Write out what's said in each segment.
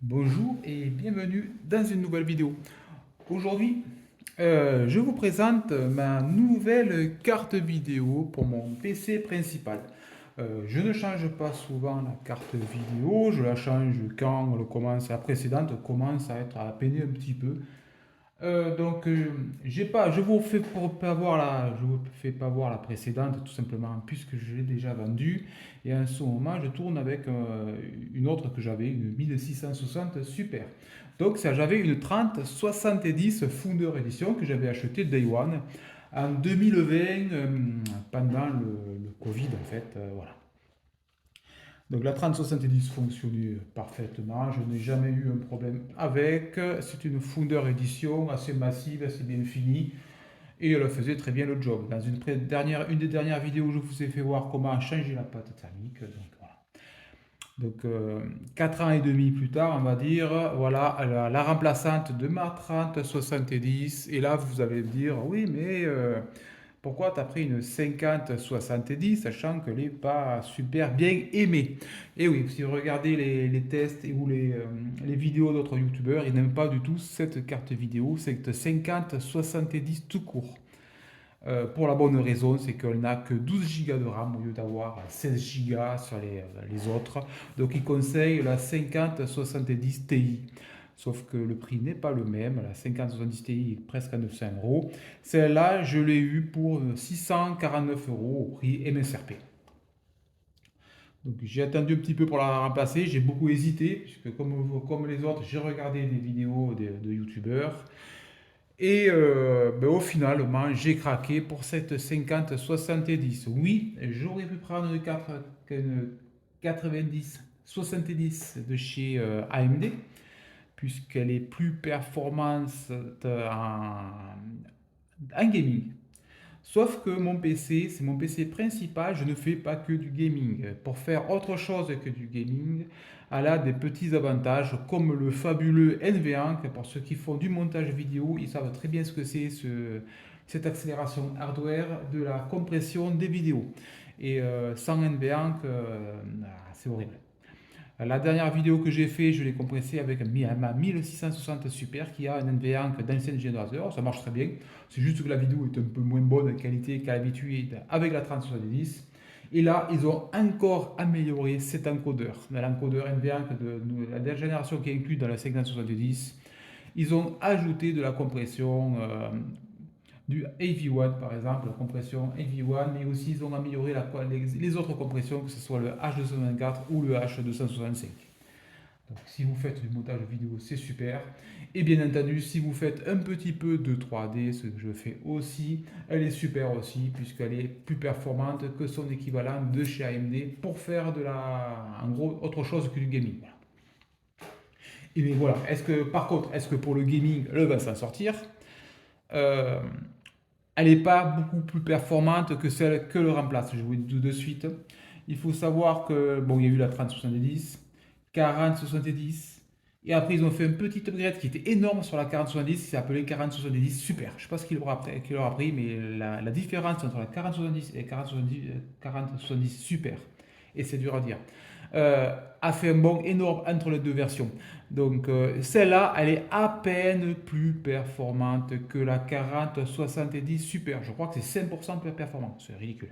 Bonjour et bienvenue dans une nouvelle vidéo. Aujourd'hui, je vous présente ma nouvelle carte vidéo pour mon PC principal. Je ne change pas souvent la carte vidéo, je la change quand la précédente commence à être à peiner un petit peu. J'ai pas, je vous fais pas voir la précédente tout simplement puisque je l'ai déjà vendue et en ce moment je tourne avec une autre que j'avais, une 1660 Super. Donc ça, j'avais une 3070 Founder Edition que j'avais achetée Day One en 2020 pendant le Covid en fait, voilà. Donc la 3070 fonctionnait parfaitement, je n'ai jamais eu un problème avec. C'est une Founder Edition assez massive, assez bien finie et elle faisait très bien le job. Dans une des dernières vidéos, je vous ai fait voir comment changer la pâte thermique. Donc voilà. Donc 4 ans et demi plus tard, on va dire, voilà la remplaçante de ma 3070. Et là, vous allez me dire, oui, mais pourquoi tu as pris une 50-70 sachant qu'elle n'est pas super bien aimée? Et oui, si vous regardez les tests ou les vidéos d'autres youtubeurs, ils n'aiment pas du tout cette carte vidéo, cette 50-70 tout court. Pour la bonne raison, c'est qu'elle n'a que 12 Go de RAM au lieu d'avoir 16 Go sur les autres. Donc ils conseillent la 50-70 Ti. Sauf que le prix n'est pas le même. La 50-70 Ti est presque à 900 euros. Celle-là, je l'ai eue pour 649 euros au prix MSRP. Donc j'ai attendu un petit peu pour la remplacer. J'ai beaucoup hésité, puisque comme les autres, j'ai regardé des vidéos de youtubeurs. Et au final, j'ai craqué pour cette 50-70. Oui, j'aurais pu prendre une 90-70 de chez AMD, puisqu'elle est plus performante en gaming. Sauf que mon PC, c'est mon PC principal, je ne fais pas que du gaming. Pour faire autre chose que du gaming, elle a des petits avantages comme le fabuleux NVENC. Pour ceux qui font du montage vidéo, ils savent très bien ce que c'est cette accélération hardware de la compression des vidéos. Et sans NVENC, c'est horrible. La dernière vidéo que j'ai fait, je l'ai compressée avec ma 1660 Super qui a un NVENC d'ancienne génération. Ça marche très bien. C'est juste que la vidéo est un peu moins bonne qualité qu'à l'habitude avec la 3070. Et là, ils ont encore amélioré cet encodeur. L'encodeur NVENC de la dernière génération qui est inclus dans la 5070. Ils ont ajouté de la compression du AV1 par exemple, la compression AV1, mais aussi ils ont amélioré les autres compressions, que ce soit le H224 ou le H265. Donc si vous faites du montage vidéo, c'est super. Et bien entendu, si vous faites un petit peu de 3D, ce que je fais aussi, elle est super aussi, puisqu'elle est plus performante que son équivalent de chez AMD pour faire en gros, autre chose que du gaming. Voilà. Et bien voilà, par contre, est-ce que pour le gaming, elle va s'en sortir? Euh, Elle n'est pas beaucoup plus performante que celle que le remplace. Je vous le dis tout de suite. Il faut savoir que, bon, il y a eu la 3070, 4070, et après ils ont fait un petit upgrade qui était énorme sur la 4070, qui s'est appelé 4070 Super. Je ne sais pas ce qu'il aura pris, mais la différence entre la 4070 et la 4070 Super, et c'est dur à dire, a fait un bond énorme entre les deux versions. Donc celle-là, elle est à peine plus performante que la 4070 Super. Je crois que c'est 5% plus performant. C'est ridicule.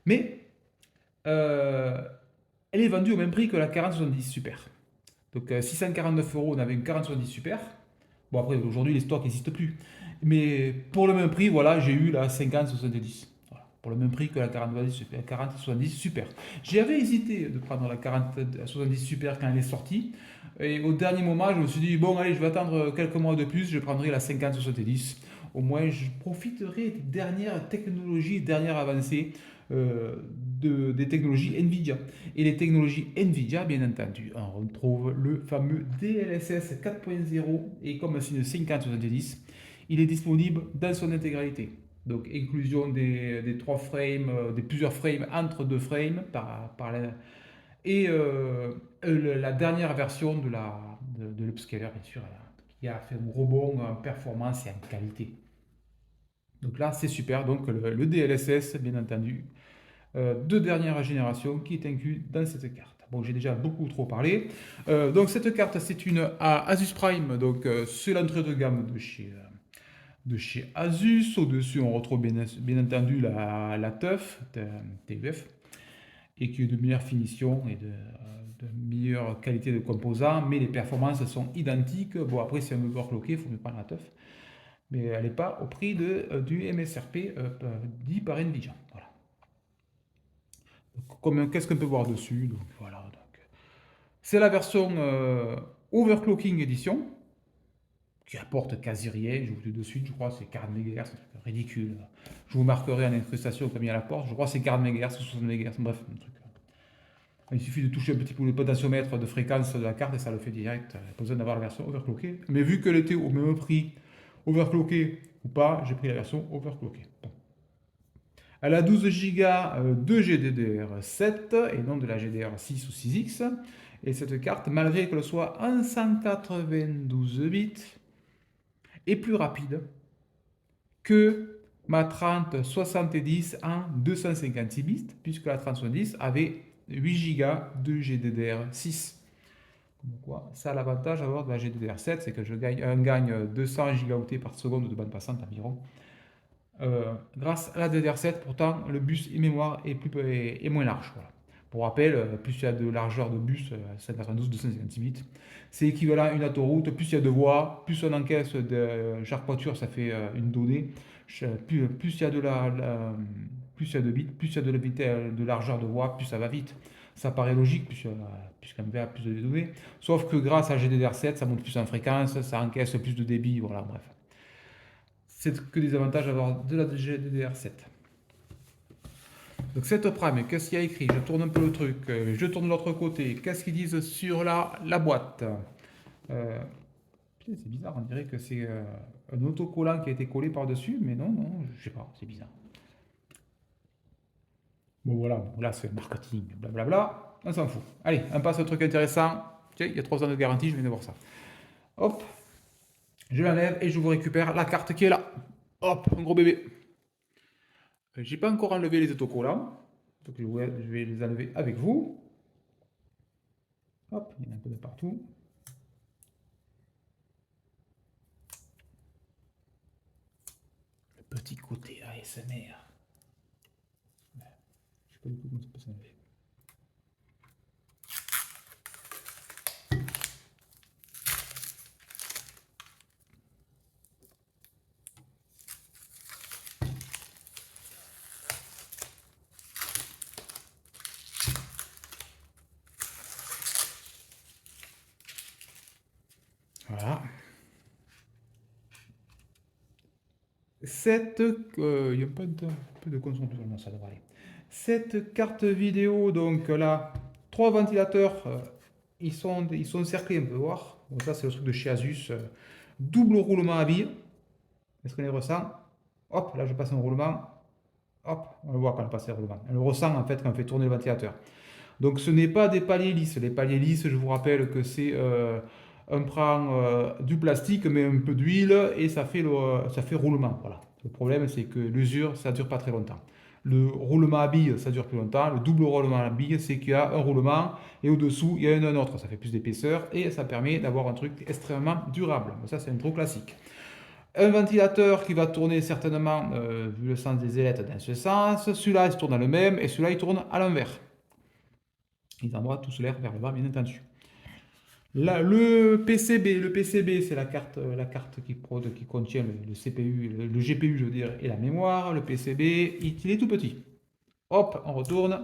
Mais euh, elle est vendue au même prix que la 4070 Super. Donc 649 euros, on avait une 4070 Super. Bon, après, aujourd'hui, les stocks n'existent plus. Mais pour le même prix, voilà, j'ai eu la 5070. Voilà, pour le même prix que la 4070 Super. J'avais hésité de prendre la 4070 Super quand elle est sortie. Et au dernier moment, je me suis dit, bon, allez, je vais attendre quelques mois de plus, je prendrai la 5070. Au moins, je profiterai des dernières technologies, dernières avancées des technologies NVIDIA. Et les technologies NVIDIA, bien entendu, on retrouve le fameux DLSS 4.0 et comme c'est une 5070, il est disponible dans son intégralité. Donc inclusion des 3 frames, des plusieurs frames entre deux frames et la dernière version de l'upscaler, bien sûr, qui a fait un rebond en performance et en qualité. Donc là, c'est super. Donc le DLSS, bien entendu, de dernière génération qui est inclus dans cette carte. Bon, j'ai déjà beaucoup trop parlé. Donc cette carte, c'est une Asus Prime, donc c'est l'entrée de gamme de chez Asus. Au-dessus, on retrouve bien entendu la TUF, et qui est de meilleure finition et de meilleure qualité de composants, mais les performances sont identiques. Bon, après, si on veut overclocker, il faut mieux prendre la TUF, mais elle n'est pas au prix du MSRP dit par Nvidia. Voilà. Qu'est-ce qu'on peut voir dessus? Donc, voilà. C'est la version Overclocking Edition, qui apporte quasi rien. Je vous dis de suite, je crois que c'est 40 MHz, c'est un truc ridicule. Je vous marquerai en incrustation comme il y a à la porte. Je crois que c'est 40 MHz ou 60 MHz, bref, un truc. Il suffit de toucher un petit peu le potentiomètre de fréquence de la carte et ça le fait direct. Il n'y a pas besoin d'avoir la version overclockée. Mais vu qu'elle était au même prix, overclockée ou pas, j'ai pris la version overclockée. Bon. Elle a 12 Go de GDDR7 et non de la GDR6 ou 6X. Et cette carte, malgré qu'elle soit en 192 bits, est plus rapide que ma 3070 en 256 bits, puisque la 3070 avait 8 Go de GDDR6. Comme quoi, ça a l'avantage d'avoir de la GDDR7, c'est que je gagne 200 gigaoctets par seconde de bande passante environ. Grâce à la DDR7, pourtant, le bus et mémoire est moins large. Voilà. Pour rappel, plus il y a de largeur de bus, 192, 256 bits, c'est équivalent à une autoroute. Plus il y a de voies, plus on encaisse de chaque voiture, ça fait une donnée. Plus il y a plus il y a de bits, plus il y a de vitesse, de largeur de voie, plus ça va vite. Ça paraît logique, puisqu'on a plus de données. Sauf que grâce à GDDR7, ça monte plus en fréquence, ça encaisse plus de débit, voilà, bref. C'est que des avantages d'avoir de la GDDR7. Donc cette Prime, qu'est-ce qu'il y a écrit? Je tourne un peu le truc, je tourne de l'autre côté. Qu'est-ce qu'ils disent sur la boîte? C'est bizarre, on dirait que c'est un autocollant qui a été collé par-dessus, mais non, non, je sais pas, c'est bizarre. Bon voilà, bon, là c'est marketing, blablabla, on s'en fout. Allez, on passe au truc intéressant. Tiens, il y a 3 ans de garantie, je viens de voir ça. Hop, je l'enlève et je vous récupère la carte qui est là. Hop, un gros bébé. J'ai pas encore enlevé les autocollants, donc je vais les enlever avec vous. Hop, il y en a un peu de partout. Le petit côté ASMR. Je sais pas du tout comment ça peut s'enlever. Voilà. Il y a un peu de concentration, non, ça devrait aller. Cette carte vidéo, donc là, 3 ventilateurs, ils sont cerclés, on peut voir. Donc ça, c'est le truc de chez Asus. Double roulement à billes. Est-ce qu'on les ressent? Hop, là, je passe un roulement. Hop, on le voit quand on passe le roulement. On le ressent en fait quand on fait tourner le ventilateur. Donc ce n'est pas des paliers lisses. Les paliers lisses, je vous rappelle que c'est on prend du plastique, met un peu d'huile et ça fait roulement. Voilà. Le problème, c'est que l'usure, ça ne dure pas très longtemps. Le roulement à billes, ça dure plus longtemps. Le double roulement à billes, c'est qu'il y a un roulement et au-dessous, il y a un autre. Ça fait plus d'épaisseur et ça permet d'avoir un truc extrêmement durable. Ça, c'est un trop classique. Un ventilateur qui va tourner certainement, vu le sens des ailettes, dans ce sens. Celui-là, il se tourne dans le même et celui-là, il tourne à l'envers. Ils envoient tous l'air vers le bas, bien entendu. Là, le PCB, c'est la carte qui contient le CPU, le GPU, je veux dire, et la mémoire. Le PCB, il est tout petit. Hop, on retourne.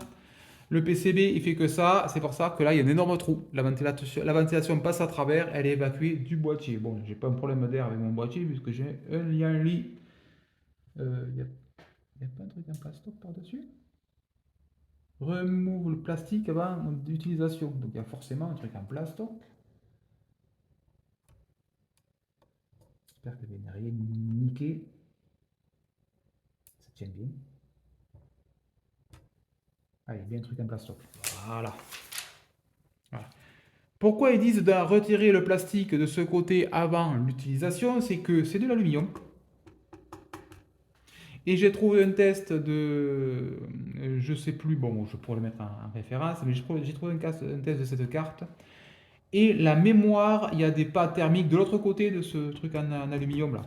Le PCB, il fait que ça. C'est pour ça que là, il y a un énorme trou. La ventilation passe à travers, elle est évacuée du boîtier. Bon, j'ai pas un problème d'air avec mon boîtier puisque j'ai un lien lit. Il n'y a pas un truc en plastoc par-dessus? Remove le plastique avant d'utilisation. Donc il y a forcément un truc en plastoc. J'espère que je n'ai rien niqué. Ça tient bien. Allez, bien un truc en plastoc. Voilà. Voilà. Pourquoi ils disent de retirer le plastique de ce côté avant l'utilisation? C'est que c'est de l'aluminium. Et j'ai trouvé un test de, je sais plus, bon, je pourrais le mettre en référence, mais j'ai trouvé un test de cette carte. Et la mémoire, il y a des pas thermiques de l'autre côté de ce truc en aluminium là.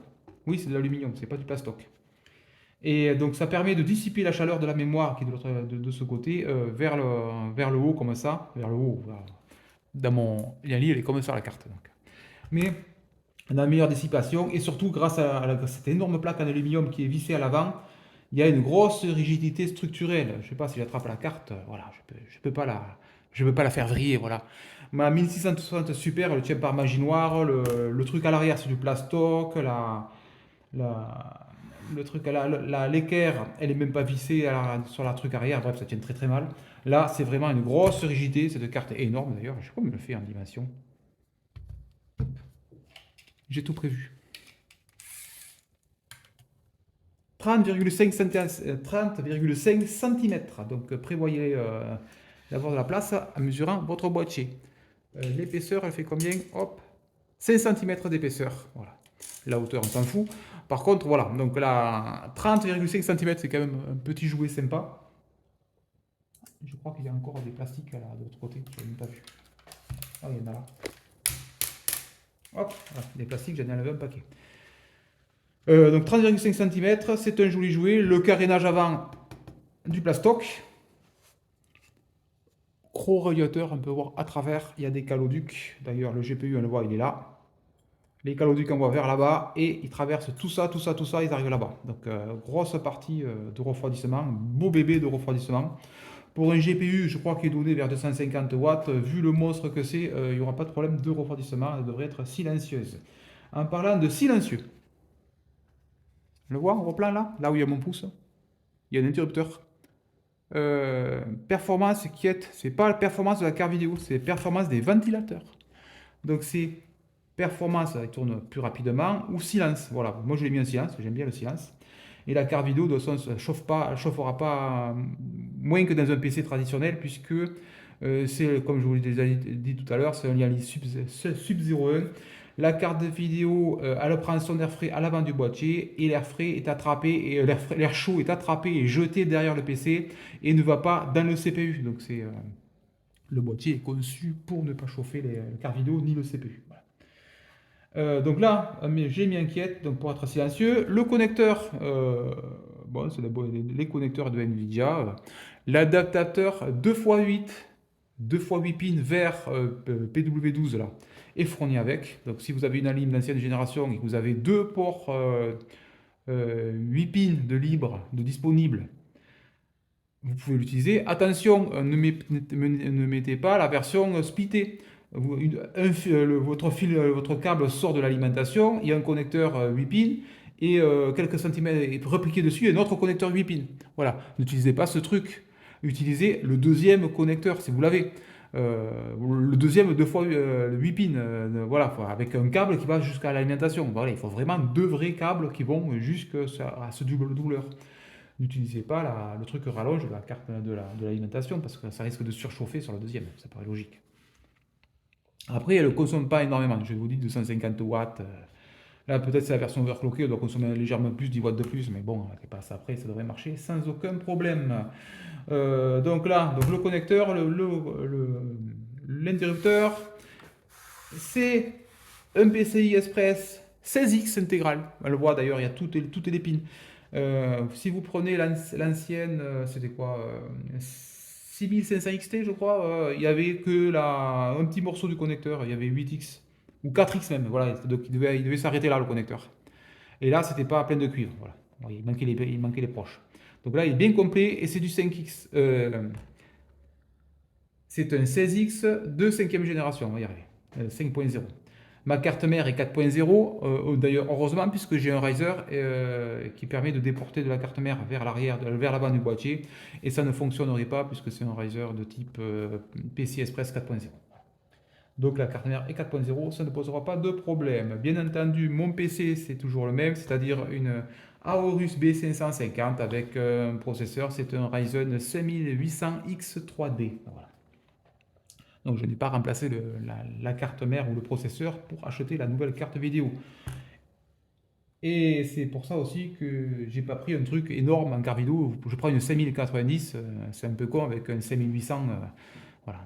Oui, c'est de l'aluminium, c'est pas du plastoc. Et donc ça permet de dissiper la chaleur de la mémoire qui est de ce côté vers le haut comme ça, vers le haut. Voilà. Dans mon Yali, elle est comme ça la carte. Donc. Mais on a une meilleure dissipation et surtout grâce à cette énorme plaque en aluminium qui est vissée à l'avant, il y a une grosse rigidité structurelle. Je ne sais pas si j'attrape la carte, voilà, je peux pas la faire vriller, voilà. Ma 1660 Super, elle tient par magie noire, le truc à l'arrière c'est du plastoc, la, le truc l'équerre, elle est même pas vissée sur la truc arrière, bref, ça tient très très mal. Là, c'est vraiment une grosse rigidité, cette carte est énorme d'ailleurs, je sais pas comment je le fais en dimension. J'ai tout prévu. 30,5 cm. Donc prévoyez d'avoir de la place en mesurant votre boîtier. L'épaisseur, elle fait combien? Hop, 5 cm d'épaisseur. Voilà. La hauteur, on s'en fout. Par contre, voilà, donc là, 30,5 cm, c'est quand même un petit jouet sympa. Je crois qu'il y a encore des plastiques là, de l'autre côté, je n'ai même pas vu. Ah, il y en a là. Hop, voilà, des plastiques, j'en ai enlevé un paquet. Donc 30,5 cm, c'est un joli jouet. Le carénage avant, du plastoc. Gros radiateur, on peut voir à travers, il y a des caloducs. D'ailleurs, le GPU, on le voit, il est là. Les caloducs, on voit vers là-bas et ils traversent tout ça, ils arrivent là-bas. Donc, grosse partie de refroidissement, beau bébé de refroidissement. Pour un GPU, je crois qu'il est donné vers 250 watts. Vu le monstre que c'est, il n'y aura pas de problème de refroidissement. Elle devrait être silencieuse. En parlant de silencieux, on le voit en replan là, là où il y a mon pouce, il y a un interrupteur. Performance quiète, c'est pas la performance de la carte vidéo, c'est la performance des ventilateurs. Donc c'est performance, il tourne plus rapidement, ou silence. Voilà, moi je l'ai mis en silence, j'aime bien le silence. Et la carte vidéo, de toute façon, elle chauffera pas moins que dans un PC traditionnel, puisque c'est, comme je vous l'ai déjà dit tout à l'heure, c'est un Yali Sub 01. La carte vidéo, elle prend son air frais à l'avant du boîtier et l'air frais est attrapé et l'air chaud est attrapé et jeté derrière le PC et ne va pas dans le CPU. Donc c'est le boîtier est conçu pour ne pas chauffer les cartes vidéo ni le CPU. Voilà. Donc là, j'ai mis inquiète donc pour être silencieux. Le connecteur, bon, c'est les connecteurs de Nvidia. L'adaptateur 2x8 pins vers PW12 là, est fourni avec. Donc si vous avez une alim d'ancienne génération et que vous avez deux ports 8 pins de libre, de disponible, vous pouvez l'utiliser. Attention, ne mettez pas la version splittée. Votre câble sort de l'alimentation, il y a un connecteur 8 pins et quelques centimètres repliqué dessus, il y a un autre connecteur 8 pins. Voilà, n'utilisez pas ce truc. Utilisez le deuxième connecteur si vous l'avez. Le deuxième 2 fois 8 pins, voilà, avec un câble qui va jusqu'à l'alimentation. Voilà, il faut vraiment deux vrais câbles qui vont jusqu'à ce double douleur. N'utilisez pas le truc rallonge de la carte de l'alimentation parce que ça risque de surchauffer sur la deuxième, ça paraît logique. Après, elle ne consomme pas énormément, je vous dis 250 watts. Là, peut-être c'est la version overclockée, elle doit consommer légèrement plus, 10 watts de plus, mais bon, après, ça devrait marcher sans aucun problème. Donc là, donc le connecteur, l'interrupteur, c'est un PCI Express 16X intégral. On le voit d'ailleurs, il y a toutes les pins. Si vous prenez l'ancienne, c'était quoi 6500 XT, je crois, il n'y avait que un petit morceau du connecteur, il y avait 8X ou 4X même, voilà, donc il devait s'arrêter là le connecteur. Et là, c'était pas plein de cuivre, voilà. Il manquait les proches. Donc là, il est bien complet et c'est du 5X. C'est un 16X de 5e génération, on va y arriver, 5.0. Ma carte mère est 4.0, d'ailleurs heureusement puisque j'ai un riser qui permet de déporter de la carte mère vers l'arrière, vers l'avant du boîtier et ça ne fonctionnerait pas puisque c'est un riser de type PCI Express 4.0. Donc la carte mère est 4.0, ça ne posera pas de problème. Bien entendu, mon PC c'est toujours le même, c'est-à-dire une Aorus B550 avec un processeur, c'est un Ryzen 5800X3D. Voilà. Donc je n'ai pas remplacé la carte mère ou le processeur pour acheter la nouvelle carte vidéo. Et c'est pour ça aussi que j'ai pas pris un truc énorme en carte vidéo. Je prends une 5090, c'est un peu con avec un 5800. Voilà.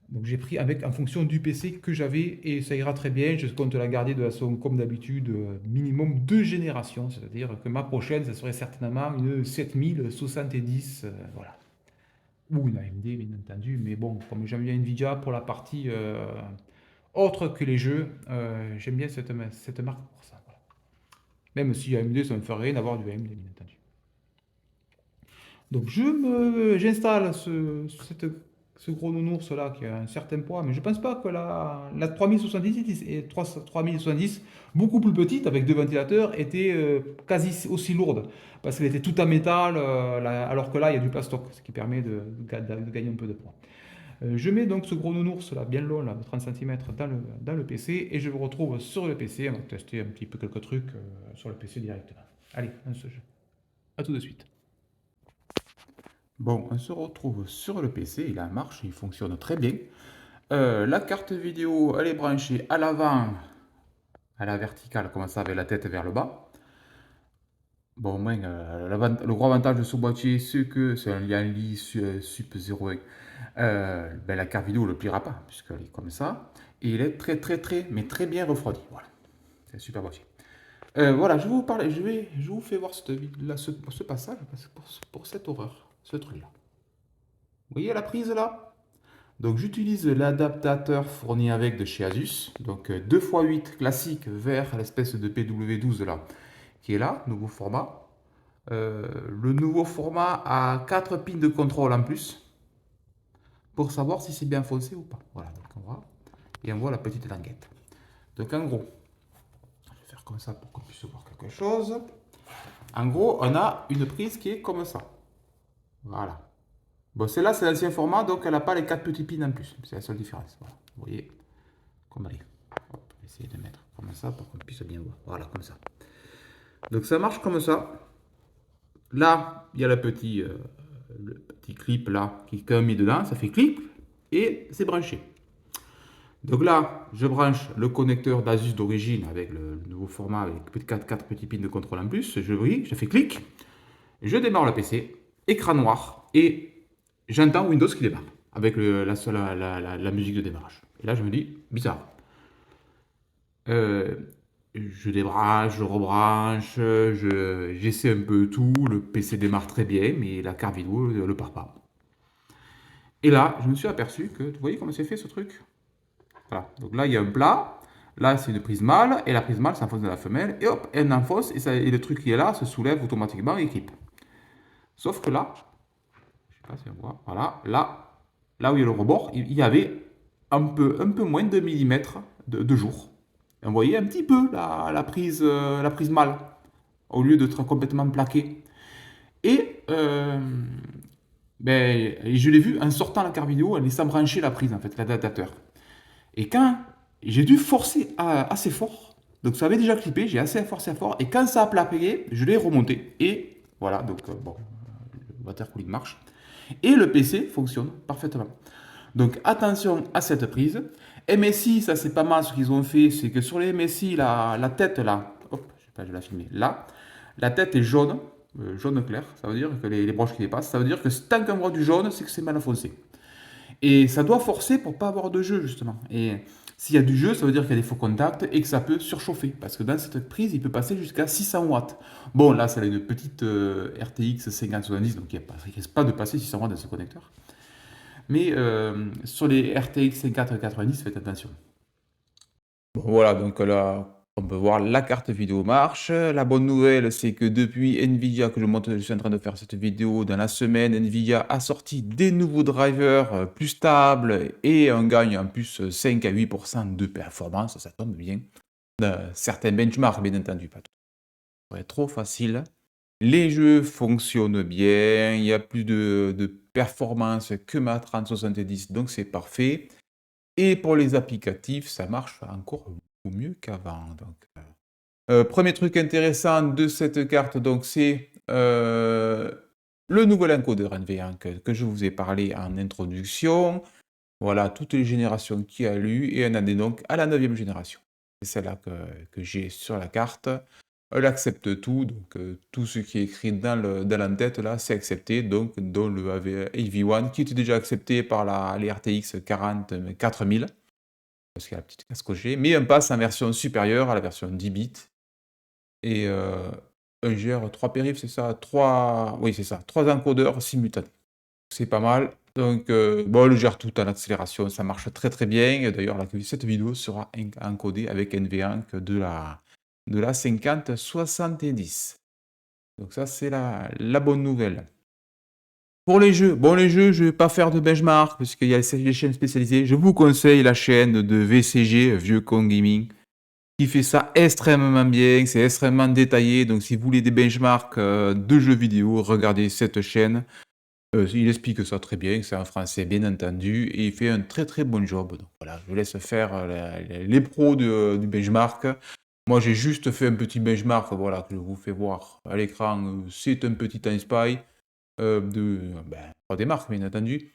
Donc j'ai pris avec en fonction du PC que j'avais et ça ira très bien. Je compte la garder de façon comme d'habitude, minimum 2 générations. C'est-à-dire que ma prochaine, ça serait certainement une 7070. Voilà. Ou une AMD, bien entendu. Mais bon, comme j'aime bien Nvidia pour la partie autre que les jeux, j'aime bien cette marque pour ça. Voilà. Même si AMD, ça ne me ferait rien d'avoir du AMD, bien entendu. Donc j'installe ce gros nounours là qui a un certain poids, mais je pense pas que la 3070 et 3070, beaucoup plus petite avec deux ventilateurs, était quasi aussi lourde parce qu'elle était toute en métal, alors que là il y a du plastoc, ce qui permet de gagner un peu de poids. Je mets donc ce gros nounours là, bien long, là, de 30 cm dans le PC et je me retrouve sur le PC. On va tester un petit peu quelques trucs sur le PC directement. Allez, on se jeu. À tout de suite. Bon, on se retrouve sur le PC, il marche, il fonctionne très bien. La carte vidéo, elle est branchée à l'avant, à la verticale, comme ça, avec la tête vers le bas. Bon, au moins, le gros avantage de ce boîtier, c'est que c'est un lien lit Sup 01. Ben, la carte vidéo ne le pliera pas, puisqu'elle est comme ça. Et il est très, très, très, mais très bien refroidi. Voilà, c'est un super boîtier. Voilà, je vais vous parler, je vous fais voir ce passage, parce que pour cette horreur, ce truc-là. Vous voyez la prise là? Donc j'utilise l'adaptateur fourni avec de chez Asus, donc 2x8 classique vers l'espèce de PW12 là, qui est là, nouveau format. Le nouveau format a 4 pins de contrôle en plus, pour savoir si c'est bien foncé ou pas. Voilà, donc on voit, et on voit la petite languette. Donc en gros, je vais faire comme ça pour qu'on puisse voir quelque chose. En gros, on a une prise qui est comme ça. Voilà. Bon, celle-là, c'est l'ancien format, donc elle n'a pas les 4 petits pins en plus. C'est la seule différence. Voilà. Vous voyez comme elle est. Hop, on va essayer de mettre comme ça pour qu'on puisse bien voir. Voilà, comme ça. Donc ça marche comme ça. Là, il y a le petit clip là qui est mis dedans. Ça fait clip et c'est branché. Donc là, je branche le connecteur d'Asus d'origine avec le nouveau format avec 4 petits pins de contrôle en plus. Je brille, je fais clic. Je démarre le PC. Écran noir et j'entends Windows qui démarre avec la musique de démarrage. Et là, je me dis, bizarre. Euh, je débranche, je rebranche, j'essaie un peu tout. Le PC démarre très bien, mais la carte vidéo ne le part pas. Et là, je me suis aperçu que, vous voyez comment c'est fait ce truc? Voilà. Donc là, il y a un plat. Là, c'est une prise mâle. Et la prise mâle s'enfonce dans la femelle. Et hop, elle enfonce. Et le truc qui est là se soulève automatiquement et clip. Sauf que là, je sais pas si on voit, voilà, là où il y a le rebord, il y avait un peu moins de millimètres de jour. Et on voyait un petit peu la prise mâle, au lieu d'être complètement plaqué. Et ben, je l'ai vu en sortant la carte vidéo, en laissant brancher la prise, en fait, l'adaptateur. Et quand j'ai dû forcer assez fort, donc ça avait déjà clippé, j'ai assez forcé fort, et quand ça a plaqué, je l'ai remonté. Et voilà, donc bon, le water cooling marche. Et le PC fonctionne parfaitement. Donc attention à cette prise. MSI, ça c'est pas mal ce qu'ils ont fait, c'est que sur les MSI, la tête là, hop, je sais pas, je vais la filmer, là, la tête est jaune, jaune clair, ça veut dire que les broches qui dépassent, ça veut dire que tant qu'on voit du jaune, c'est que c'est mal foncé. Et ça doit forcer pour pas avoir de jeu justement. Et s'il y a du jeu, ça veut dire qu'il y a des faux contacts et que ça peut surchauffer. Parce que dans cette prise, il peut passer jusqu'à 600 watts. Bon, là, c'est une petite RTX 5070, donc il ne risque pas de passer 600 watts dans ce connecteur. Mais sur les RTX 490, faites attention. Bon, voilà, donc là, on peut voir la carte vidéo marche. La bonne nouvelle, c'est que depuis Nvidia, je suis en train de faire cette vidéo, dans la semaine, Nvidia a sorti des nouveaux drivers plus stables et on gagne en plus 5 à 8% de performance, ça tombe bien. Certains benchmarks, bien entendu, pas tout. Ça serait trop facile. Les jeux fonctionnent bien, il y a plus de performance que ma 3070, donc c'est parfait. Et pour les applicatifs, ça marche encore beaucoup mieux qu'avant. Donc, premier truc intéressant de cette carte, donc c'est le nouvel encodeur NV1 que je vous ai parlé en introduction. Voilà, toutes les générations qui a lu et on en est donc à la 9e génération. c'est celle-là que j'ai sur la carte. Elle accepte tout, donc tout ce qui est écrit dans l'entête là, c'est accepté, donc dont le AV1 qui était déjà accepté par les RTX 4000, parce qu'il y a la petite casque que j'ai, mais on passe en version supérieure, à la version 10 bits et on gère 3 périphes, c'est ça? 3, oui, c'est ça, 3 encodeurs simultanés. C'est pas mal. Donc, bon, elle gère tout en accélération, ça marche très, très bien. D'ailleurs, cette vidéo sera encodée avec NVENC de la 5070. Donc ça, c'est la bonne nouvelle. Pour les jeux, bon, les jeux, je vais pas faire de benchmark parce qu'il y a les chaînes spécialisées. Je vous conseille la chaîne de VCG, Vieux Con Gaming, qui fait ça extrêmement bien, c'est extrêmement détaillé. Donc, si vous voulez des benchmarks de jeux vidéo, regardez cette chaîne. Il explique ça très bien, c'est en français bien entendu, et il fait un très très bon job. Donc voilà, je laisse faire les pros du benchmark. Moi, j'ai juste fait un petit benchmark, voilà, que je vous fais voir à l'écran. C'est un petit Inspire ben, pas des marques, bien entendu.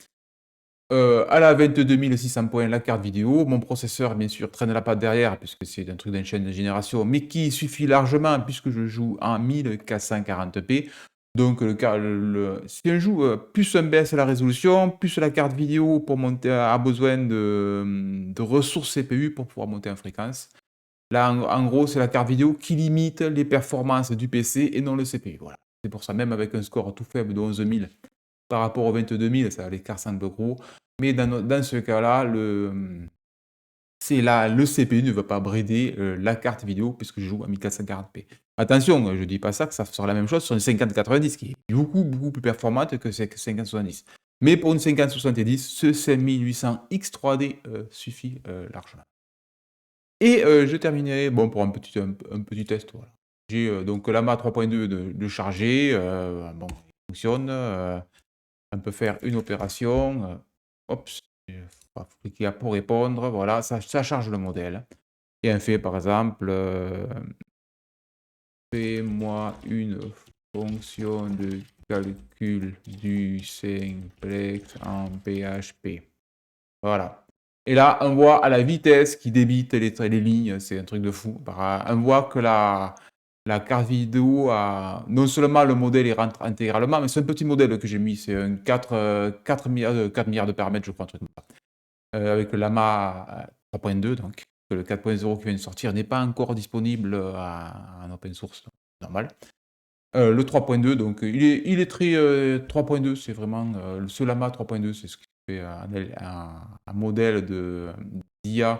À la 22 600 points, la carte vidéo. Mon processeur, bien sûr, traîne la patte derrière, puisque c'est un truc d'ancienne de génération, mais qui suffit largement, puisque je joue en 1440p. Donc, si on joue, plus on baisse la résolution, plus la carte vidéo pour monter, a besoin de ressources CPU pour pouvoir monter en fréquence. Là, en gros, c'est la carte vidéo qui limite les performances du PC et non le CPU. Voilà. C'est pour ça, même avec un score tout faible de 11 000 par rapport aux 22 000, ça, l'écart semble gros. Mais dans ce cas-là, le CPU ne va pas brider la carte vidéo puisque je joue à 1440p. Attention, je ne dis pas ça que ça sera la même chose sur une 5090 qui est beaucoup, beaucoup plus performante que cette 5070. Mais pour une 5070, ce 5800X3D suffit largement. Et je terminerai pour un petit test. Voilà. J'ai donc l'AMA 3.2 de charger. Bon, il fonctionne. On peut faire une opération. Hop, faut cliquer pour répondre. Voilà, ça charge le modèle. Et on fait par exemple, fais-moi une fonction de calcul du simplex en PHP. Voilà. Et là, on voit à la vitesse qui débite les lignes, c'est un truc de fou. On voit que la carte vidéo a non seulement le modèle il rentre intégralement, mais c'est un petit modèle que j'ai mis, c'est un 4 milliards de paramètres, je crois, un truc comme ça. Avec le Llama 3.2, donc le 4.0 qui vient de sortir n'est pas encore disponible en open source, normal. Le 3.2, donc il est très 3.2, c'est vraiment ce Llama 3.2, c'est ce qui fait un modèle d'IA,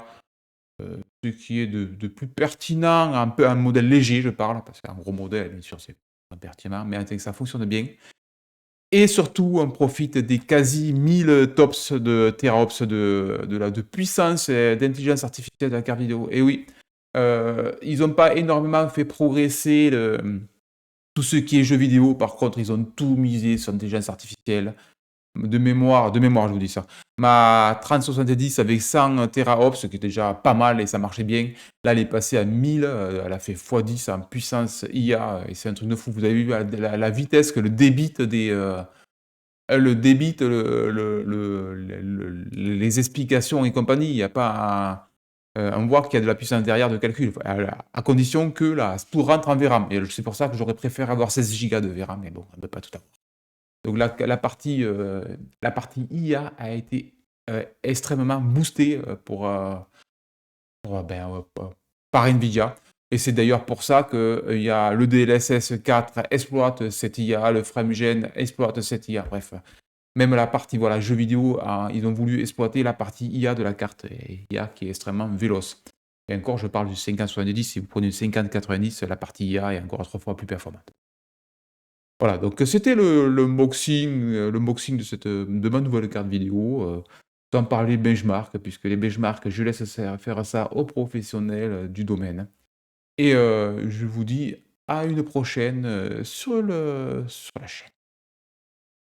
ce qui est de plus pertinent, un peu un modèle léger, je parle, parce qu'un gros modèle, bien sûr, c'est pas pertinent, mais ça fonctionne bien. Et surtout, on profite des quasi 1000 tops de teraops de puissance et d'intelligence artificielle de la carte vidéo. Et oui, ils n'ont pas énormément fait progresser tout ce qui est jeux vidéo. Par contre, ils ont tout misé sur l'intelligence artificielle. De mémoire, je vous dis ça. Ma 3070 avec 100 teraops, qui est déjà pas mal et ça marchait bien. Là, elle est passée à 1000, elle a fait x10 en puissance IA, et c'est un truc de fou. Vous avez vu la vitesse que le débite les explications et compagnie. Il n'y a pas on voit qu'il y a de la puissance derrière de calcul, à condition que tout rentre en VRAM. Et c'est pour ça que j'aurais préféré avoir 16 Go de VRAM, mais bon, on ne peut pas tout avoir. Donc la partie IA a été extrêmement boostée par NVIDIA. Et c'est d'ailleurs pour ça que il y a le DLSS 4 exploite cette IA, le FrameGen exploite cette IA, bref. Même la partie jeux vidéo, ils ont voulu exploiter la partie IA de la carte, et IA qui est extrêmement véloce. Et encore, je parle du 5070, si vous prenez une 5090, la partie IA est encore 3 fois plus performante. Voilà, donc c'était le unboxing de ma nouvelle carte vidéo, sans parler benchmark, puisque les benchmarks, je laisse faire ça aux professionnels du domaine. Et je vous dis à une prochaine sur la chaîne.